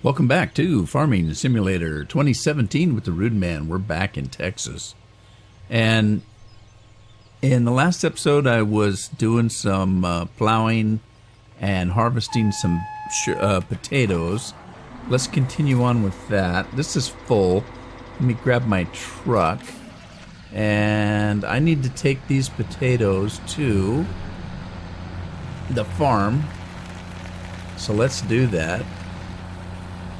Welcome back to Farming Simulator 2017 with the Rude Man. We're back in Texas. And in the last episode, I was doing some plowing and harvesting some potatoes. Let's continue on with that. This is full. Let me grab my truck. And I need to take these potatoes to the farm. So let's do that.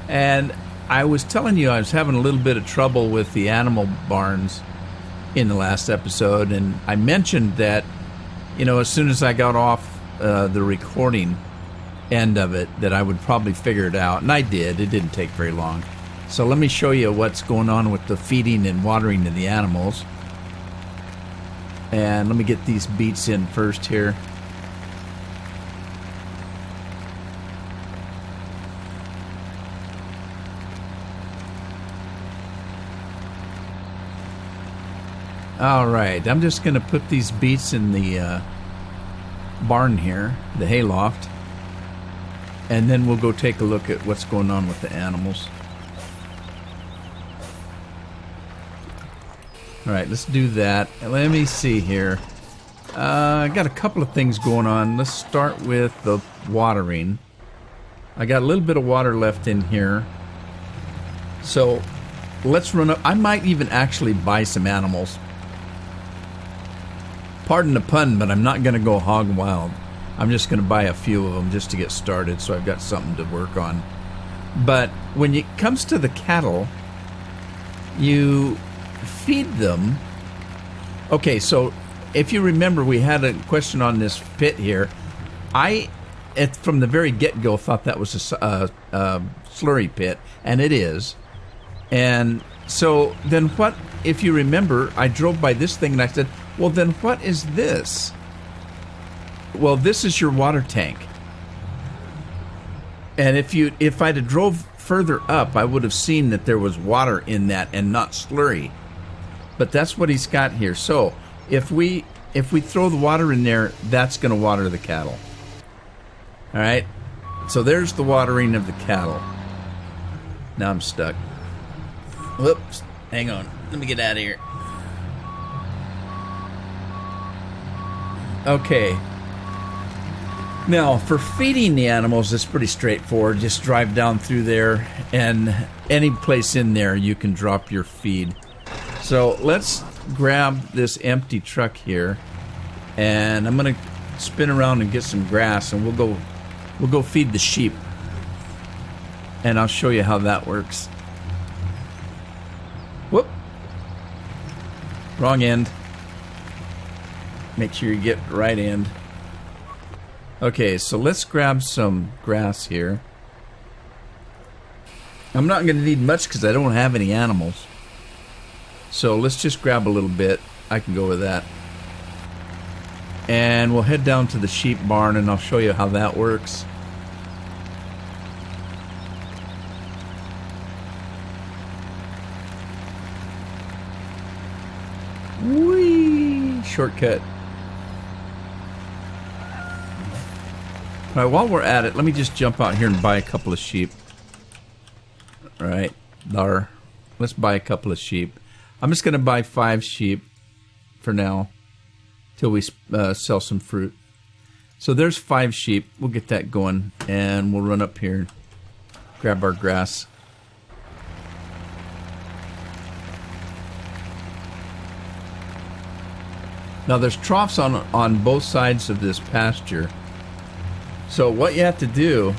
And I was telling you I was having a little bit of trouble with the animal barns in the last episode, and I mentioned that, you know, as soon as I got off the recording end of it, that I would probably figure it out, and I did. It didn't take very long. So let me show you what's going on with the feeding and watering of the animals. And let me get these beets in first here. Alright, I'm just going to put these beets in the barn here, the hayloft, and then we'll go take a look at what's going on with the animals. Alright, let's do that. Let me see here. I got a couple of things going on. Let's start with the watering. I got a little bit of water left in here. So, let's run up. I might even actually buy some animals. Pardon the pun, but I'm not going to go hog wild. I'm just going to buy a few of them just to get started, so I've got something to work on. But when it comes to the cattle, you feed them. Okay, so if you remember, we had a question on this pit here. From the very get-go, thought that was a slurry pit, and it is. And so then what, if you remember, I drove by this thing and I said, well, then what is this? Well, this is your water tank. And if I'd have drove further up, I would have seen that there was water in that and not slurry. But that's what he's got here. So if we throw the water in there, that's going to water the cattle. All right? So there's the watering of the cattle. Now I'm stuck. Whoops. Hang on. Let me get out of here. Okay. Now, for feeding the animals, it's pretty straightforward. Just drive down through there, and any place in there you can drop your feed. So let's grab this empty truck here, and I'm going to spin around and get some grass, and we'll go feed the sheep. And I'll show you how that works. Whoop. Wrong end. Make sure you get the right end. Okay, so let's grab some grass here. I'm not going to need much because I don't have any animals. So let's just grab a little bit. I can go with that. And we'll head down to the sheep barn and I'll show you how that works. Whee! Shortcut. All right, while we're at it, let me just jump out here and buy a couple of sheep. All right, there. Let's buy a couple of sheep. I'm just going to buy 5 sheep for now till we sell some fruit. So there's 5 sheep. We'll get that going, and we'll run up here and grab our grass. Now there's troughs on both sides of this pasture. So what you have to do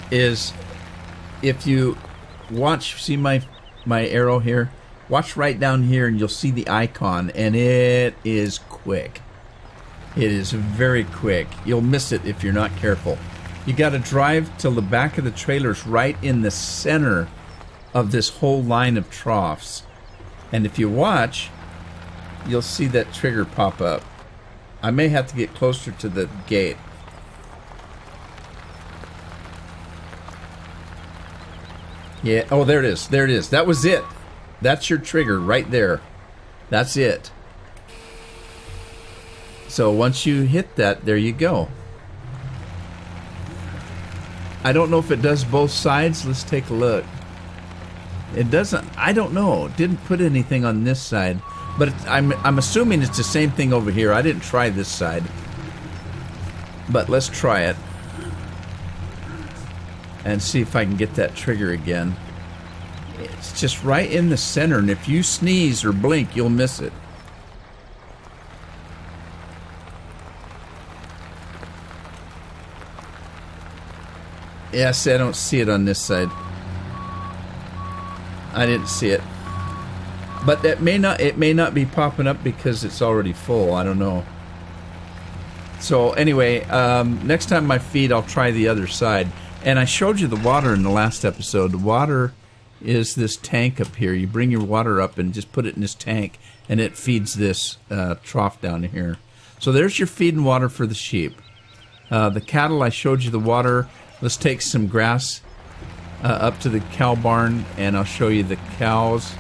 is, if you watch, see my arrow here? Watch right down here and you'll see the icon, and it is quick. It is very quick. You'll miss it if you're not careful. You got to drive till the back of the trailer's right in the center of this whole line of troughs. And if you watch, you'll see that trigger pop up. I may have to get closer to the gate. Yeah, oh, there it is. There it is. That was it. That's your trigger right there. That's it. So once you hit that, there you go. I don't know if it does both sides. Let's take a look. It doesn't. I don't know. It didn't put anything on this side, but I'm assuming it's the same thing over here. I didn't try this side, but let's try it and see if I can get that trigger again. It's just right in the center, and if you sneeze or blink, you'll miss it. Yes, I don't see it on this side. I didn't see it. But it may not be popping up because it's already full. I don't know. So anyway, next time I feed, I'll try the other side. And I showed you the water in the last episode. The water is this tank up here. You bring your water up and just put it in this tank, and it feeds this trough down here. So there's your feed and water for the sheep. The cattle, I showed you the water. Let's take some grass up to the cow barn, and I'll show you the cows.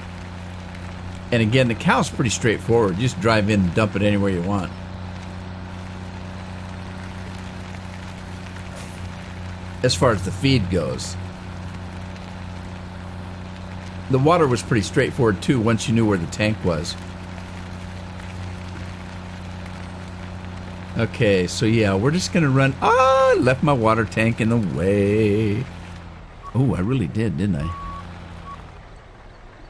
And again, the cow's pretty straightforward. You just drive in and dump it anywhere you want. As far as the feed goes. The water was pretty straightforward too once you knew where the tank was. Okay, so yeah, we're just gonna run. I left my water tank in the way. Oh, I really did, didn't I?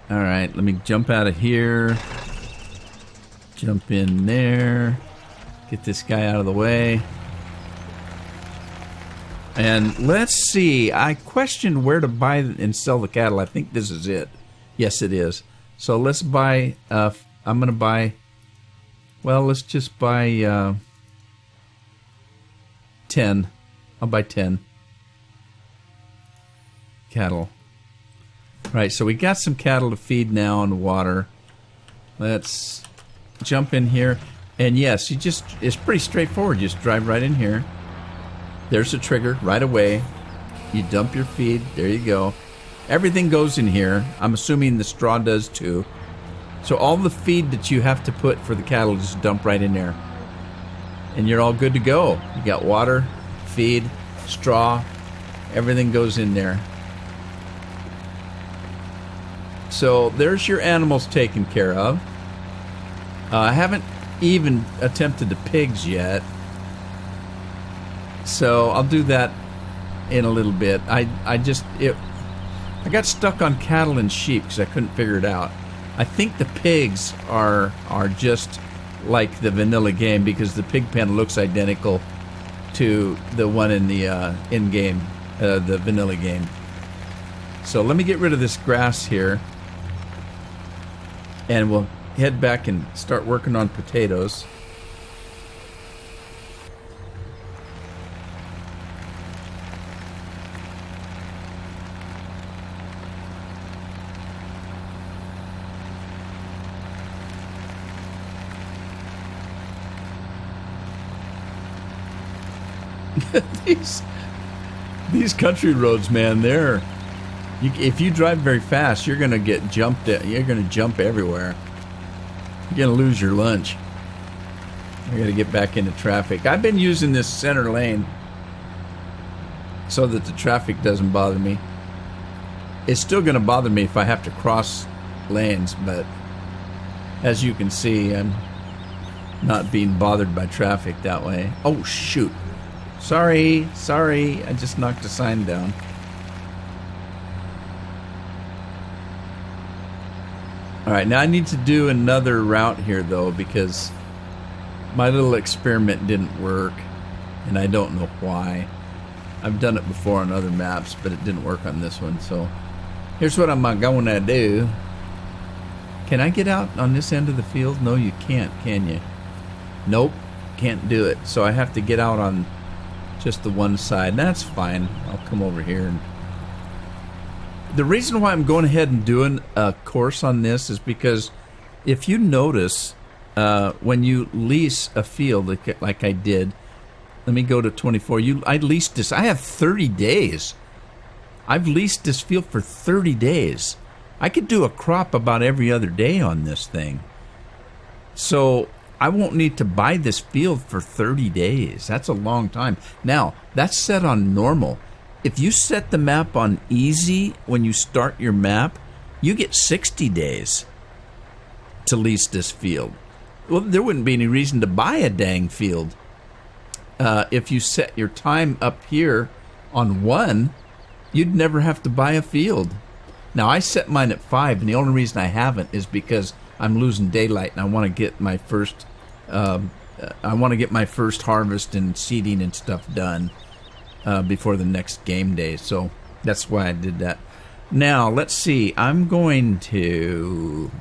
Alright, let me jump out of here. Jump in there. Get this guy out of the way. And let's see. I questioned where to buy and sell the cattle. I think this is it. Yes, it is. So let's buy. I'm going to buy. Well, let's just buy 10. I'll buy 10 cattle. Right, so we got some cattle to feed now on the water. Let's jump in here. And yes, it's pretty straightforward. You just drive right in here. There's the trigger right away. You dump your feed. There you go. Everything goes in here. I'm assuming the straw does too. So all the feed that you have to put for the cattle, just dump right in there. And you're all good to go. You got water, feed, straw. Everything goes in there. So there's your animals taken care of. I haven't even attempted the pigs yet. So I'll do that in a little bit. I got stuck on cattle and sheep because I couldn't figure it out. I think the pigs are just like the vanilla game because the pig pen looks identical to the one in the in-game, the vanilla game. So let me get rid of this grass here. And we'll head back and start working on potatoes. These country roads, man, if you drive very fast, you're gonna get jumped at. You're gonna jump everywhere. You're gonna lose your lunch. I gotta get back into traffic. I've been using this center lane so that the traffic doesn't bother me. It's still gonna bother me if I have to cross lanes, but as you can see, I'm not being bothered by traffic that way. Oh shoot. Sorry, I just knocked a sign down. Alright, now I need to do another route here though because my little experiment didn't work and I don't know why. I've done it before on other maps, but it didn't work on this one, so here's what I'm going to do. Can I get out on this end of the field? No, you can't, can you? Nope, can't do it. So I have to get out on just the one side. That's fine. I'll come over here. And the reason why I'm going ahead and doing a course on this is because if you notice, when you lease a field like I did, let me go to 24. I leased this. I have 30 days. I've leased this field for 30 days. I could do a crop about every other day on this thing. So I won't need to buy this field for 30 days. That's a long time. Now, that's set on normal. if you set the map on easy when you start your map, you get 60 days to lease this field. Well, there wouldn't be any reason to buy a dang field. If you set your time up here on 1, you'd never have to buy a field. Now, I set mine at 5, and the only reason I haven't is because I'm losing daylight, and I want to get my first harvest and seeding and stuff done before the next game day. So that's why I did that. Now, let's see. I'm going to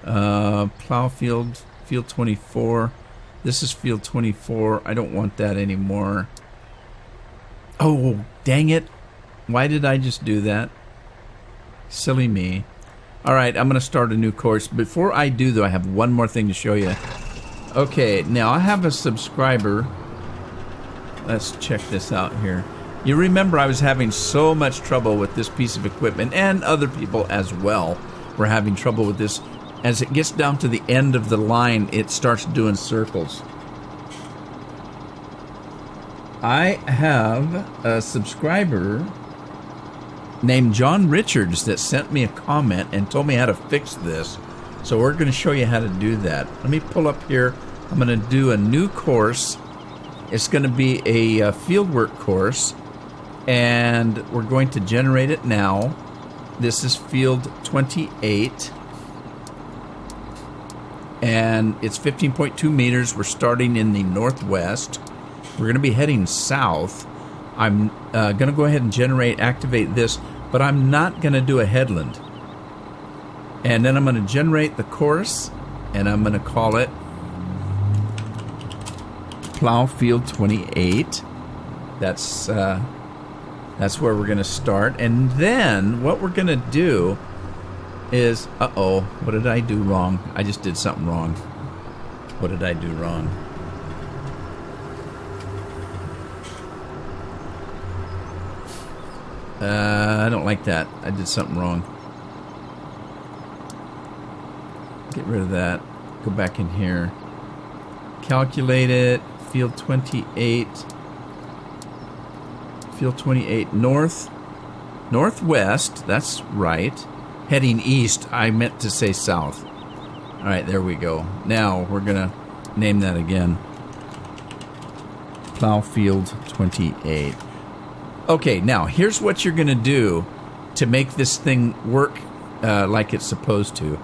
plow field 24. This is field 24. I don't want that anymore. Oh, dang it. Why did I just do that? Silly me. All right, I'm going to start a new course. Before I do, though, I have one more thing to show you. Okay, now I have a subscriber. Let's check this out here. You remember I was having so much trouble with this piece of equipment, and other people as well were having trouble with this. As it gets down to the end of the line, it starts doing circles. I have a subscriber named John Richards that sent me a comment and told me how to fix this. So we're going to show you how to do that. Let me pull up here. I'm going to do a new course. It's going to be a fieldwork course, and we're going to generate it now. This is field 28, and it's 15.2 meters. We're starting in the northwest. We're going to be heading south. I'm going to go ahead and activate this, but I'm not going to do a headland. And then I'm going to generate the course, and I'm going to call it Plow Field 28. That's where we're going to start. And then what we're going to do is, what did I do wrong? I just did something wrong. What did I do wrong? I don't like that. I did something wrong. Get rid of that. Go back in here. Calculate it. Field 28. Field 28 northwest. That's right. Heading east. I meant to say south. All right, there we go. Now we're going to name that again. Plow Field 28. Okay, now here's what you're going to do to make this thing work like it's supposed to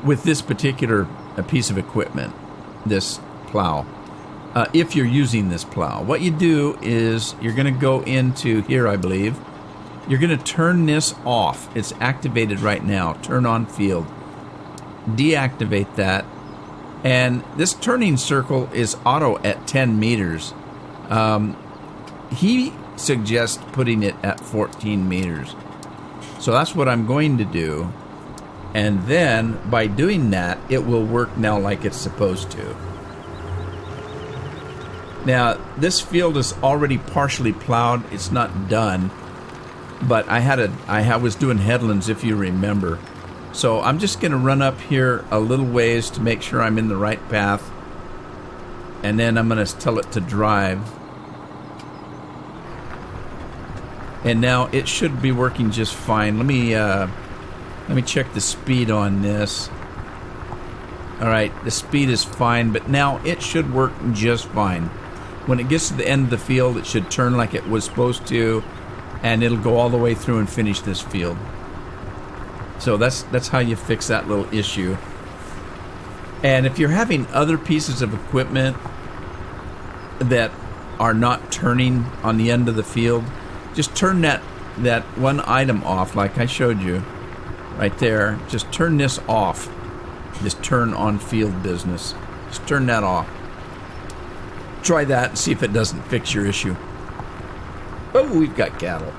with this particular piece of equipment, this plow. If you're using this plow, what you do is you're going to go into here, I believe. You're going to turn this off. It's activated right now. Turn on field. Deactivate that. And this turning circle is auto at 10 meters. He suggests putting it at 14 meters. So that's what I'm going to do. And then by doing that, it will work now like it's supposed to. Now, this field is already partially plowed. It's not done. But I was doing headlands, if you remember. So I'm just going to run up here a little ways to make sure I'm in the right path. And then I'm going to tell it to drive. And now it should be working just fine. Let me check the speed on this. All right, the speed is fine, but now it should work just fine. When it gets to the end of the field, it should turn like it was supposed to, and it'll go all the way through and finish this field. So that's how you fix that little issue. And if you're having other pieces of equipment that are not turning on the end of the field, just turn that one item off like I showed you right there. Just turn this off. This turn on field business. Just turn that off. Try that and see if it doesn't fix your issue. Oh, we've got cattle.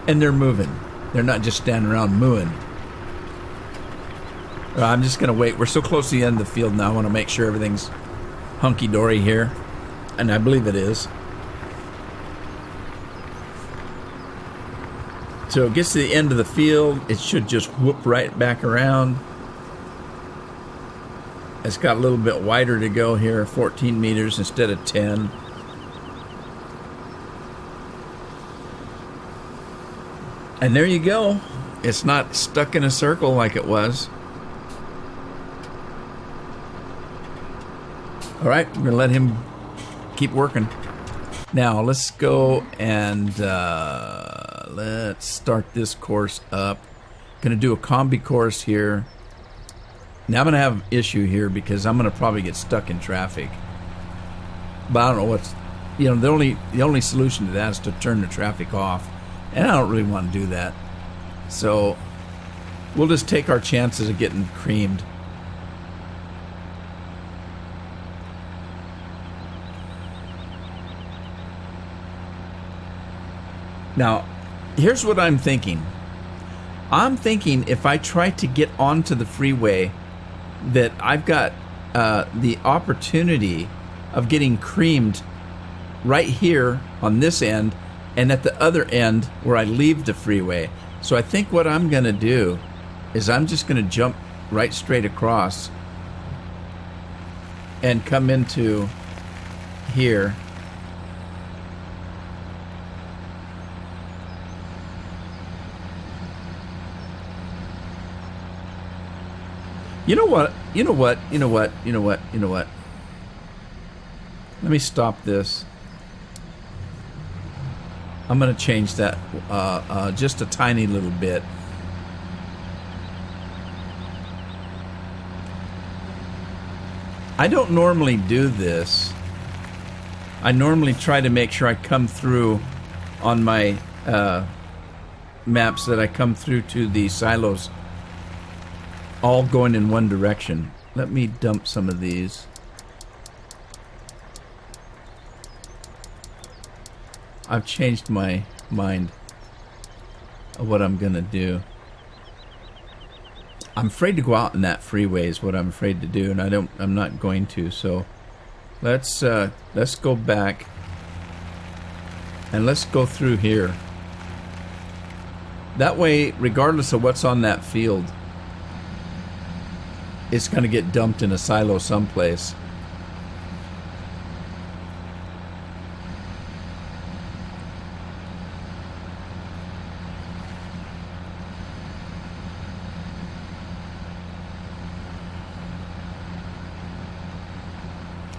And they're moving. They're not just standing around mooing. I'm just going to wait. We're so close to the end of the field now. I want to make sure everything's hunky-dory here. And I believe it is. So it gets to the end of the field. It should just whoop right back around. It's got a little bit wider to go here, 14 meters instead of 10. And there you go. It's not stuck in a circle like it was. All right, we're going to let him keep working. Now, let's go and let's start this course up. Going to do a combi course here. Now, I'm going to have an issue here because I'm going to probably get stuck in traffic. But I don't know what's... You know, the only solution to that is to turn the traffic off. And I don't really want to do that. So, we'll just take our chances of getting creamed. Now, here's what I'm thinking. I'm thinking if I try to get onto the freeway, that I've got the opportunity of getting creamed right here on this end and at the other end where I leave the freeway. So I think what I'm going to do is I'm just going to jump right straight across and come into here. You know what? Let me stop this. I'm going to change that just a tiny little bit. I don't normally do this. I normally try to make sure I come through on my maps that I come through to the silos all going in one direction. Let me dump some of these. I've changed my mind of what I'm gonna do. I'm afraid to go out in that freeway is what I'm afraid to do, and I'm not going to. So let's go back and let's go through here. That way, regardless of what's on that field, it's going to get dumped in a silo someplace.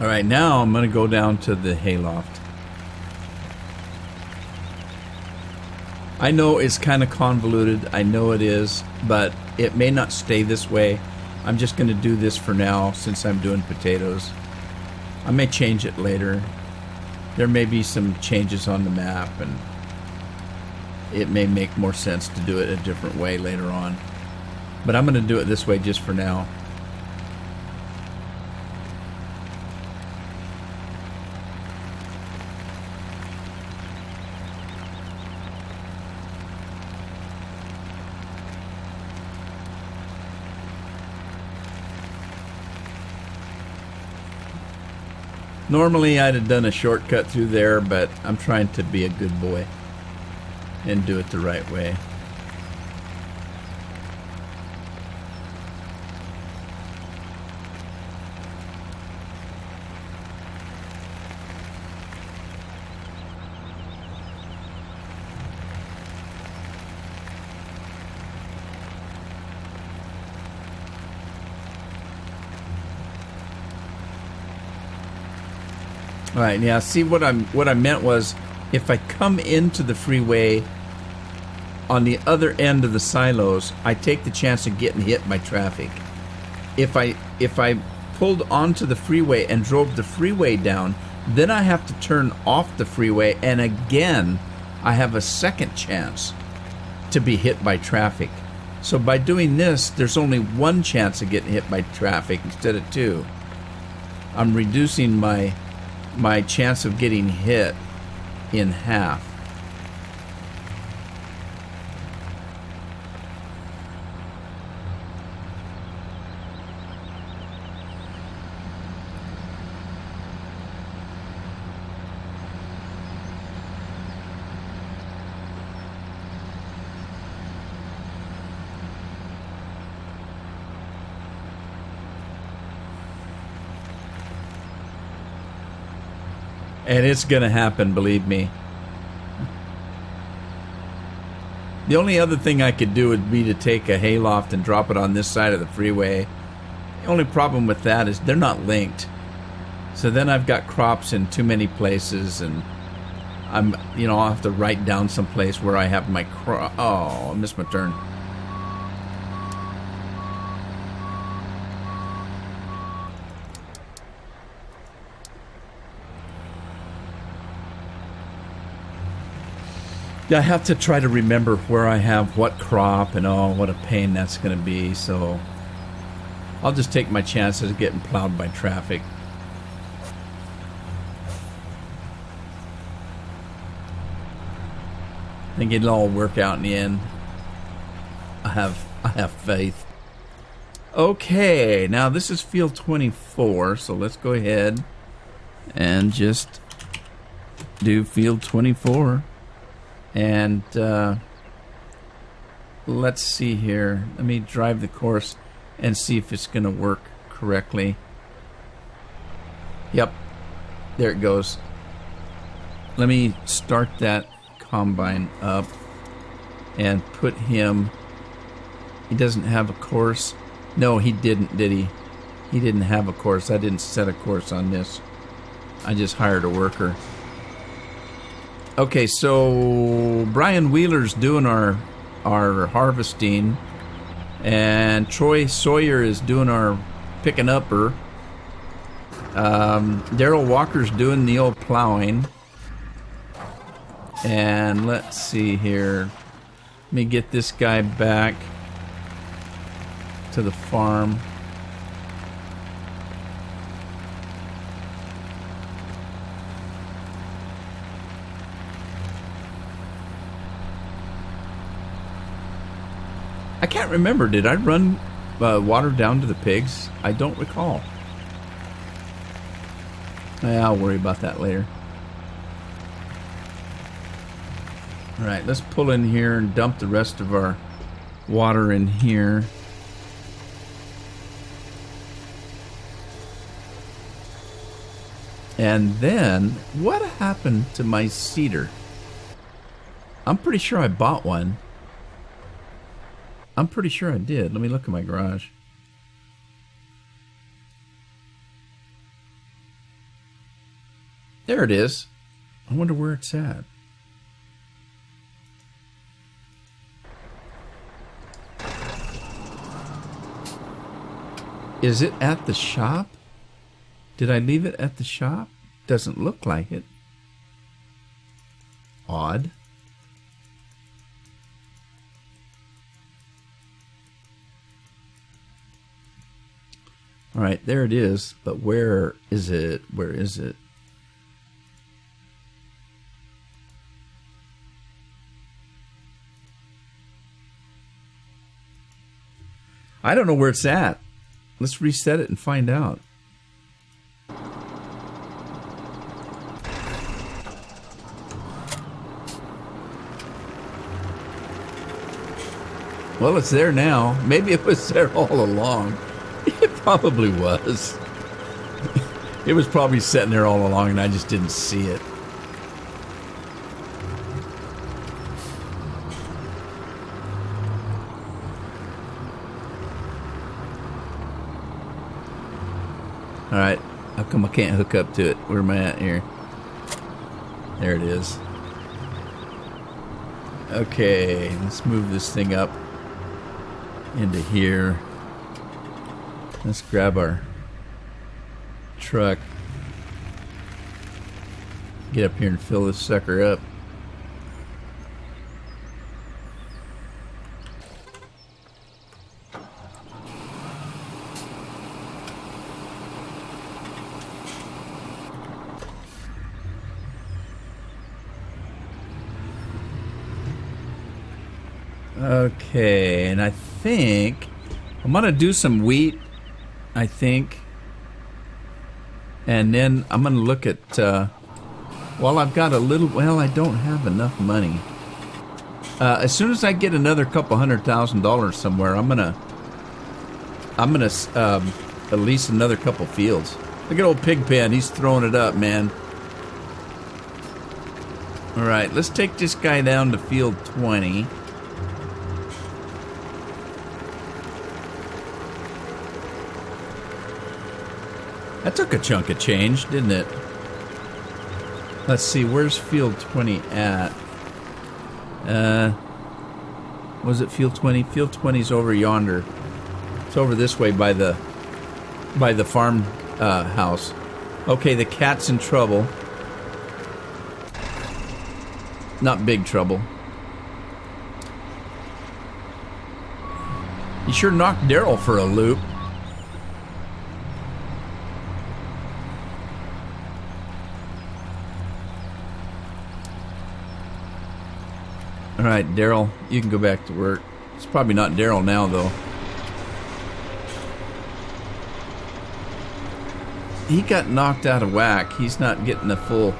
All right, now I'm going to go down to the hayloft. I know it's kind of convoluted. I know it is, but it may not stay this way. I'm just going to do this for now since I'm doing potatoes. I may change it later. There may be some changes on the map, and it may make more sense to do it a different way later on. But I'm going to do it this way just for now. Normally I'd have done a shortcut through there, but I'm trying to be a good boy and do it the right way. All right, yeah, see what I meant was if I come into the freeway on the other end of the silos, I take the chance of getting hit by traffic. If I pulled onto the freeway and drove the freeway down, then I have to turn off the freeway, and again I have a second chance to be hit by traffic. So by doing this, there's only one chance of getting hit by traffic instead of two. I'm reducing my chance of getting hit in half. And it's going to happen, believe me. The only other thing I could do would be to take a hayloft and drop it on this side of the freeway. The only problem with that is they're not linked. So then I've got crops in too many places, and I'll have to write down someplace where I have my crop. Oh, I missed my turn. Yeah, I have to try to remember where I have what crop, and oh, what a pain that's going to be. So I'll just take my chances of getting plowed by traffic. I think it'll all work out in the end. I have faith. Okay, now this is field 24, so let's go ahead and just do field 24. And let's see here. Let me drive the course and see if it's going to work correctly. Yep, there it goes. Let me start that combine up and put him. He doesn't have a course. No, he didn't, did he? He didn't have a course. I didn't set a course on this. I just hired a worker. Okay, so Brian Wheeler's doing our harvesting, and Troy Sawyer is doing our picking upper. Daryl Walker's doing the old plowing. And let's see here. Let me get this guy back to the farm. I can't remember. Did I run water down to the pigs? I don't recall. I'll worry about that later. All right, let's pull in here and dump the rest of our water in here. And then, what happened to my seeder? I'm pretty sure I bought one. I'm pretty sure I did. Let me look at my garage. There it is. I wonder where it's at. Is it at the shop? Did I leave it at the shop? Doesn't look like it. Odd. All right, there it is. But where is it? Where is it? I don't know where it's at. Let's reset it and find out. Well, it's there now. Maybe it was there all along. It probably was. It was probably sitting there all along and I just didn't see it. Alright, how come I can't hook up to it? Where am I at here? There it is. Okay, let's move this thing up into here. Let's grab our truck. Get up here and fill this sucker up. Okay, and I think I'm gonna do some wheat, I think, and then I'm gonna look at well, I've got a little, well, I don't have enough money. As soon as I get another couple $100,000 somewhere, I'm gonna lease another couple fields. Look at old Pigpen, he's throwing it up, man. All right, let's take this guy down to field 20. That took a chunk of change, didn't it? Let's see, where's field 20 at? Was it field 20? Field 20's over yonder. It's over this way by the farm house. Okay, the cat's in trouble. Not big trouble. You sure knocked Daryl for a loop. Alright, Daryl, you can go back to work. It's probably not Daryl now, though. He got knocked out of whack. He's not getting the full...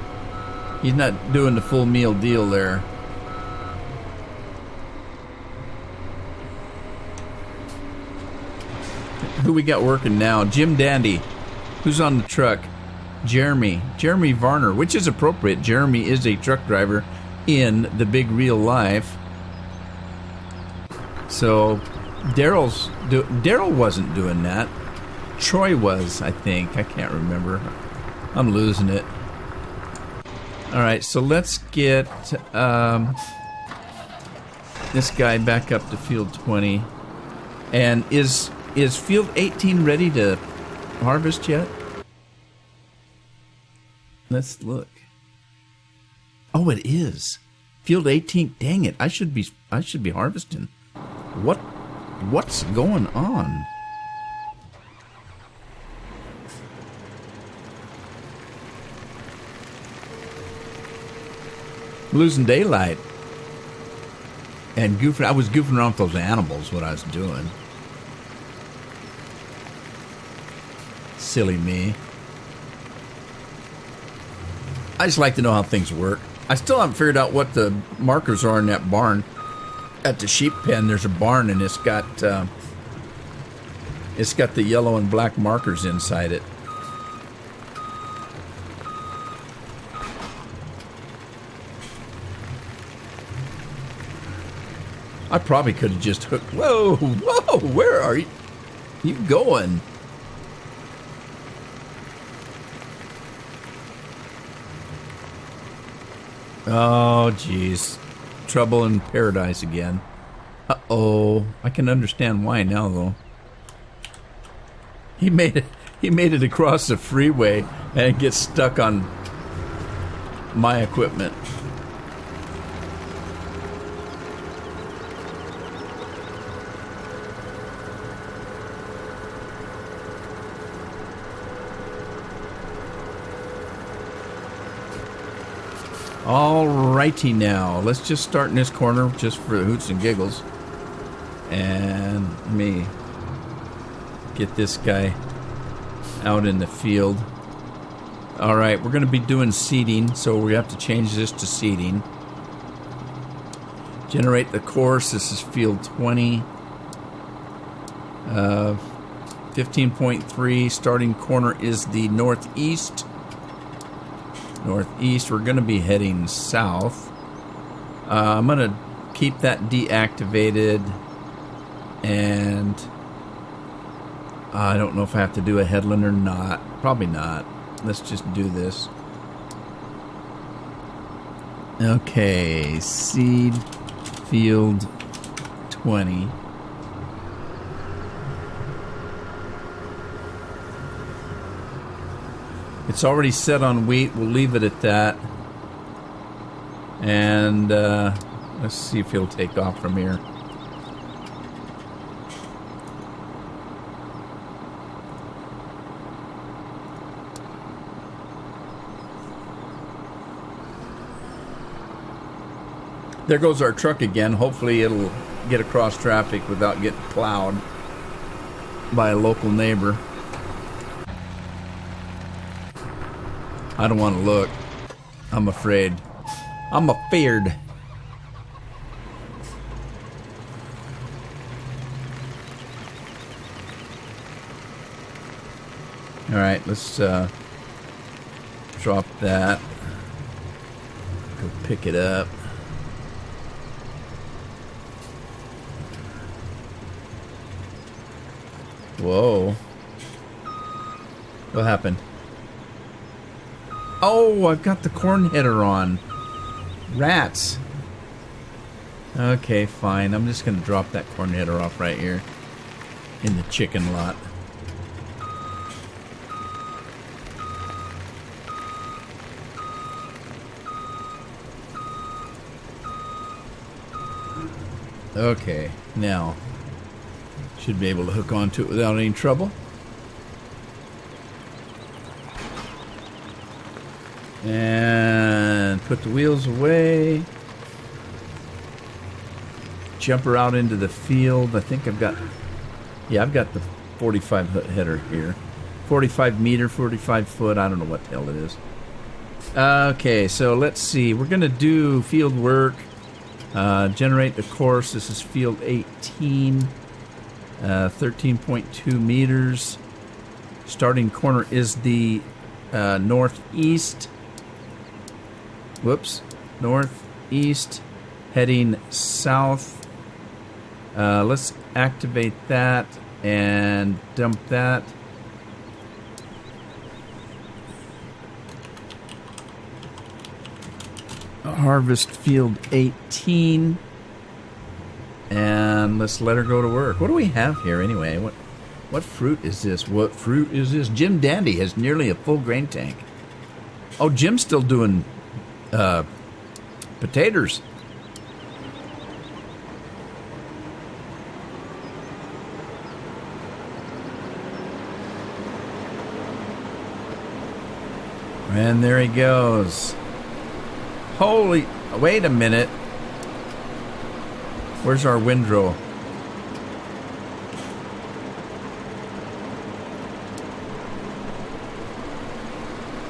He's not doing the full meal deal there. Who we got working now? Jim Dandy. Who's on the truck? Jeremy Varner, which is appropriate. Jeremy is a truck driver in the big real life. So Daryl wasn't doing that. Troy was, I think. I can't remember. I'm losing it. Alright, so let's get this guy back up to field 20. And is field 18 ready to harvest yet? Let's look. Oh, it is. Field 18. Dang it. I should be harvesting. What's going on? Losing daylight. And I was goofing around with those animals, what I was doing. Silly me. I just like to know how things work. I still haven't figured out what the markers are in that barn. At the sheep pen, there's a barn, and it's got the yellow and black markers inside it. I probably could have just hooked. Whoa, where are you going? Oh, jeez. Trouble in paradise again. Uh-oh. I can understand why now, though. He made it across the freeway and it gets stuck on my equipment. Alrighty now, let's just start in this corner just for hoots and giggles. And let me get this guy out in the field. Alright, we're going to be doing seeding, so we have to change this to seeding. Generate the course, this is field 20. 15.3, starting corner is the northeast. Northeast, we're going to be heading south. I'm going to keep that deactivated, and I don't know if I have to do a headland or not. Probably not. Let's just do this. Okay, seed field 20. It's already set on wheat. We'll leave it at that. And let's see if he'll take off from here. There goes our truck again. Hopefully it'll get across traffic without getting plowed by a local neighbor. I don't want to look. I'm afraid. I'm afeared. Alright, let's drop that. Go pick it up. Whoa. What happened? Oh, I've got the corn header on. Rats. Okay, fine. I'm just going to drop that corn header off right here in the chicken lot. Okay, now should be able to hook onto it without any trouble. And put the wheels away. Jumper out into the field. I think I've got, yeah, I've got the 45 foot header here. 45 meter, 45 foot. I don't know what the hell it is. Okay, so let's see. We're going to do field work. Generate the course. This is field 18. 13.2 meters. Starting corner is the northeast. Whoops. Northeast. Heading south. Let's activate that and dump that. Harvest field 18. And let's let her go to work. What do we have here anyway? What fruit is this? What fruit is this? Jim Dandy has nearly a full grain tank. Oh, Jim's still doing potatoes. And there he goes. Holy, wait a minute. Where's our windrow?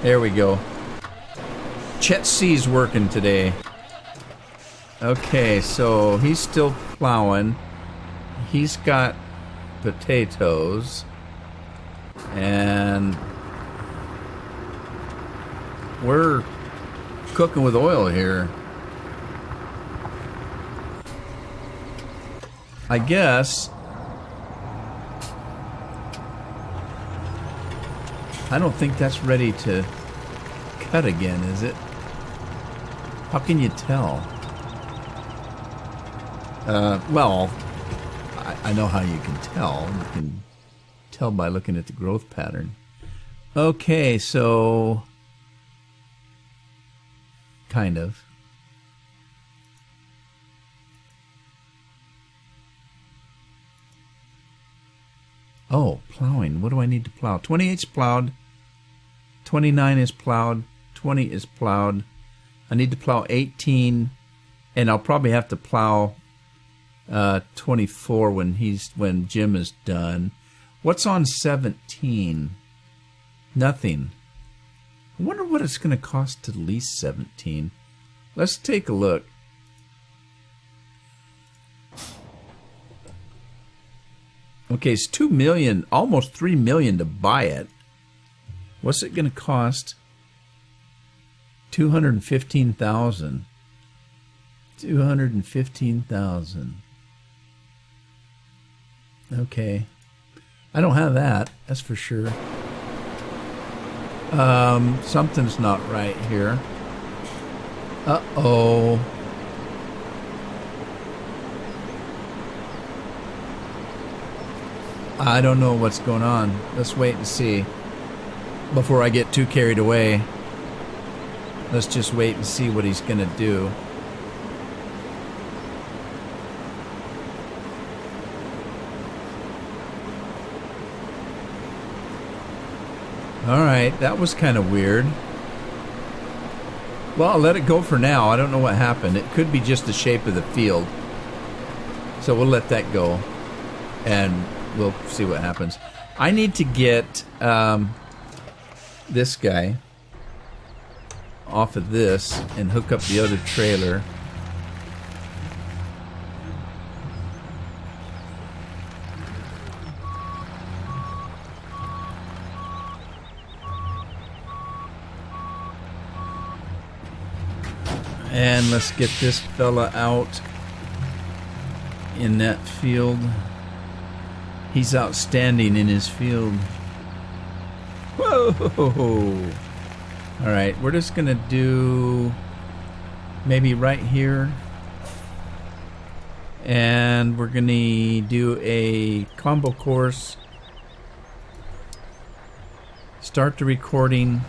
There we go. Chet C's working today. Okay, so he's still plowing. He's got potatoes. And we're cooking with oil here. I guess I don't think that's ready to cut again, is it? How can you tell? Well, I know how you can tell. You can tell by looking at the growth pattern. Okay, so kind of. Oh, plowing. What do I need to plow? 28's plowed. 29 is plowed. 20 is plowed. I need to plow 18, and I'll probably have to plow 24 when Jim is done. What's on 17? Nothing. I wonder what it's going to cost to lease 17. Let's take a look. Okay, it's $2 million, almost $3 million to buy it. What's it going to cost? $215,000. $215,000. Okay, I don't have that. That's for sure. Something's not right here. Uh-oh. I don't know what's going on. Let's wait and see. Before I get too carried away. Let's just wait and see what he's going to do. Alright, that was kind of weird. Well, I'll let it go for now. I don't know what happened. It could be just the shape of the field. So we'll let that go. And we'll see what happens. I need to get this guy off of this and hook up the other trailer. And let's get this fella out in that field. He's outstanding in his field. Whoa! All right, we're just gonna do maybe right here, and we're gonna do a combo course. Start the recording,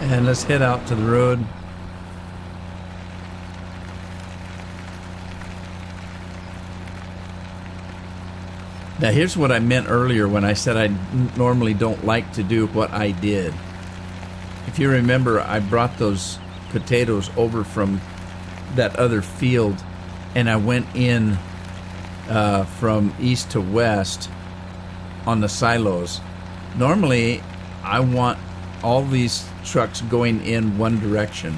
and let's head out to the road. Now here's what I meant earlier when I said I normally don't like to do what I did. If you remember, I brought those potatoes over from that other field, and I went in from east to west on the silos. Normally, I want all these trucks going in one direction.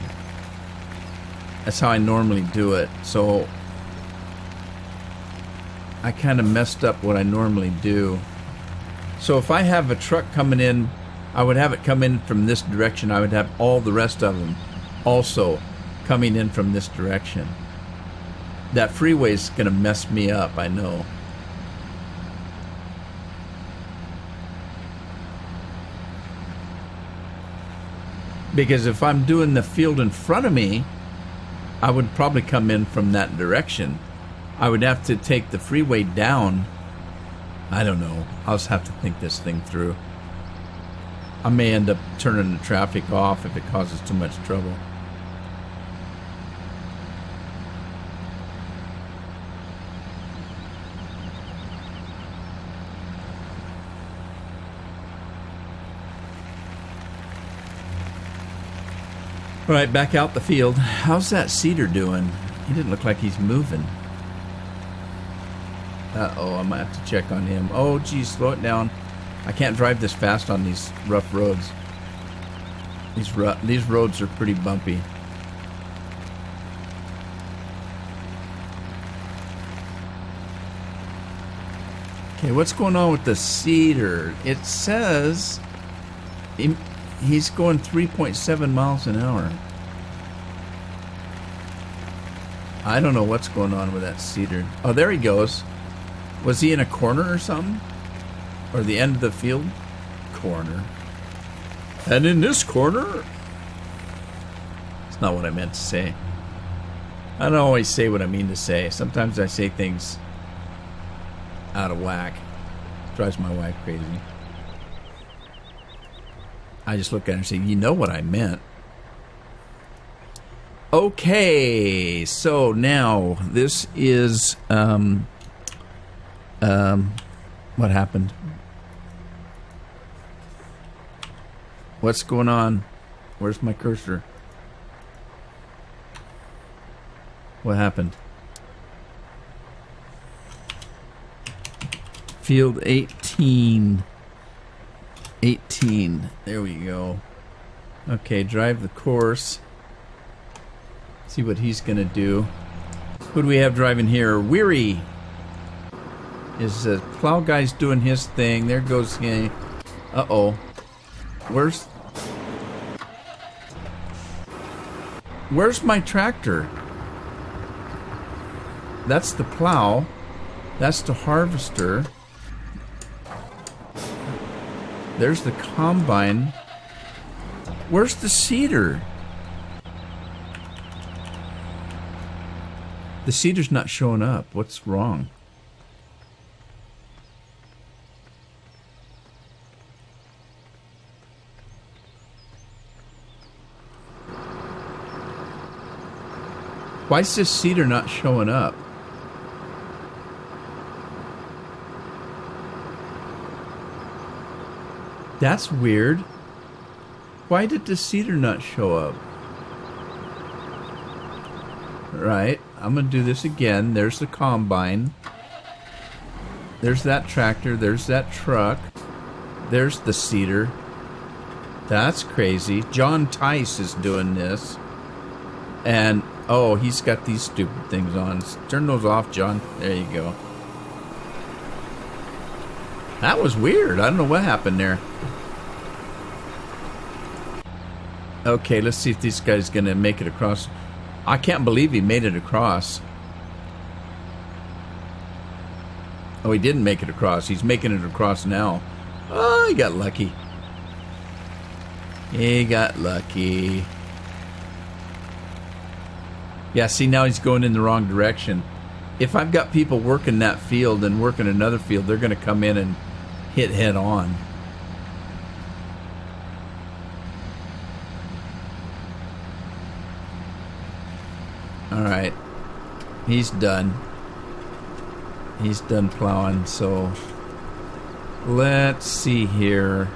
That's how I normally do it. So I kind of messed up what I normally do. So if I have a truck coming in, I would have it come in from this direction. I would have all the rest of them also coming in from this direction. That freeway is going to mess me up, I know. Because if I'm doing the field in front of me, I would probably come in from that direction. I would have to take the freeway down. I don't know. I'll just have to think this thing through. I may end up turning the traffic off if it causes too much trouble. All right, back out the field. How's that cedar doing? He didn't look like he's moving. Uh-oh, I might have to check on him. Oh, geez, slow it down. I can't drive this fast on these rough roads. These roads are pretty bumpy. Okay, what's going on with the cedar? It says he's going 3.7 miles an hour. I don't know what's going on with that cedar. Oh, there he goes. Was he in a corner or something? Or the end of the field? Corner. And in this corner... It's not what I meant to say. I don't always say what I mean to say. Sometimes I say things out of whack. Drives my wife crazy. I just look at her and say, you know what I meant. Okay, so now this is... what happened? What's going on? Where's my cursor? What happened? Field 18. 18. There we go. Okay, drive the course. See what he's gonna do. Who do we have driving here? Weary. Is the plow guy's doing his thing. There goes he. Uh-oh. Where's my tractor? That's the plow. That's the harvester. There's the combine. Where's the seeder? The seeder's not showing up. What's wrong? Why is this seeder not showing up? That's weird. Why did the seeder not show up? Right, I'm gonna do this again. There's the combine. There's that tractor. There's that truck. There's the seeder. That's crazy. John Tice is doing this. And, oh, he's got these stupid things on. Turn those off, John. There you go. That was weird. I don't know what happened there. Okay, let's see if this guy's going to make it across. I can't believe he made it across. Oh, he didn't make it across. He's making it across now. Oh, he got lucky. He got lucky. Yeah, see, now he's going in the wrong direction. If I've got people working that field and working another field, they're going to come in and hit head on. All right. He's done. He's done plowing, so let's see here.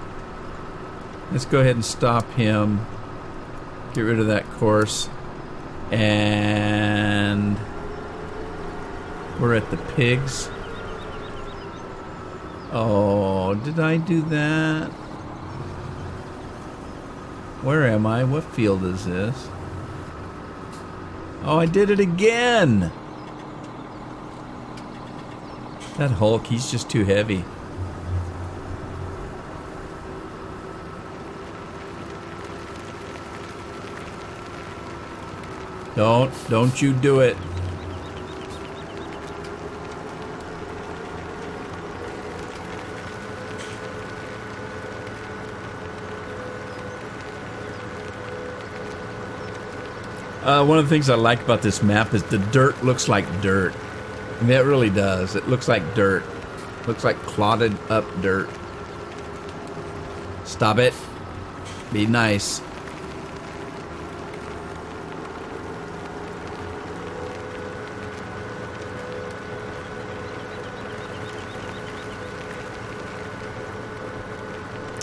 Let's go ahead and stop him. Get rid of that course. And we're at the pigs. Oh, did I do that? Where am I? What field is this? Oh, I did it again. That Hulk, he's just too heavy. Don't you do it. One of the things I like about this map is the dirt looks like dirt. I mean, it really does. It looks like dirt. Looks like clotted up dirt. Stop it. Be nice.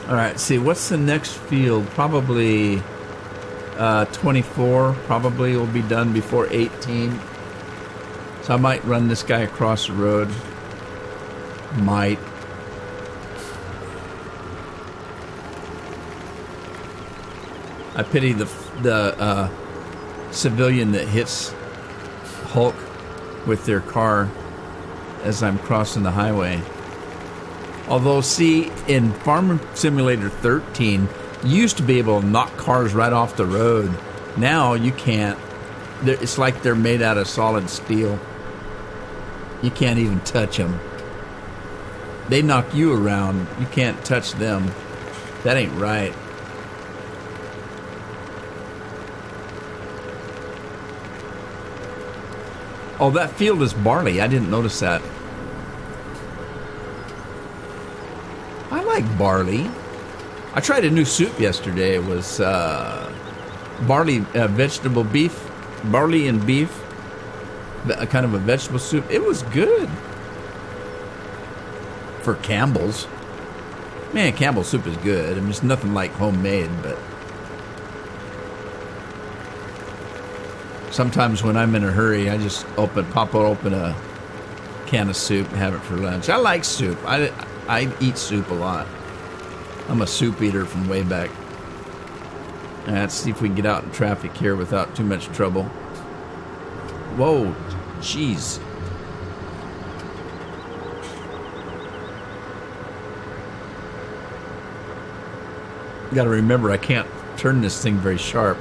All right, see, what's the next field? Probably 24 probably will be done before 18. So I might run this guy across the road. Might. I pity the civilian that hits Hulk with their car as I'm crossing the highway. Although, see, in Farming Simulator 13, you used to be able to knock cars right off the road. Now you can't. It's like they're made out of solid steel. You can't even touch them. They knock you around. You can't touch them. That ain't right. Oh, that field is barley. I didn't notice that. I like barley. I tried a new soup yesterday. It was barley, vegetable beef, barley and beef, a kind of a vegetable soup. It was good for Campbell's. Man, Campbell's soup is good. I mean, it's nothing like homemade, but sometimes when I'm in a hurry, I just pop open a can of soup and have it for lunch. I like soup. I eat soup a lot. I'm a soup eater from way back. Let's see if we can get out in traffic here without too much trouble. Whoa, jeez. Got to remember, I can't turn this thing very sharp.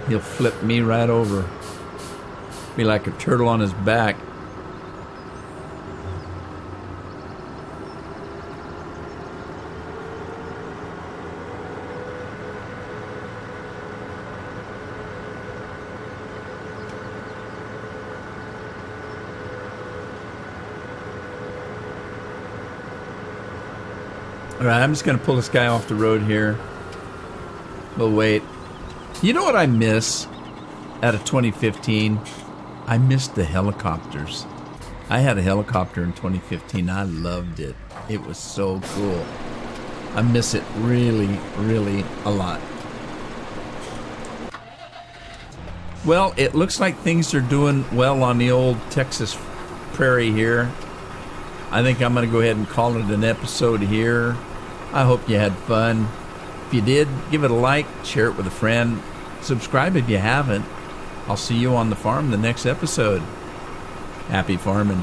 He'll flip me right over. Be like a turtle on his back. Alright, I'm just going to pull this guy off the road here. We'll wait. You know what I miss out of 2015? I miss the helicopters. I had a helicopter in 2015. I loved it. It was so cool. I miss it really, really a lot. Well, it looks like things are doing well on the old Texas prairie here. I think I'm going to go ahead and call it an episode here. I hope you had fun. If you did, give it a like, share it with a friend. Subscribe if you haven't. I'll see you on the farm the next episode. Happy farming.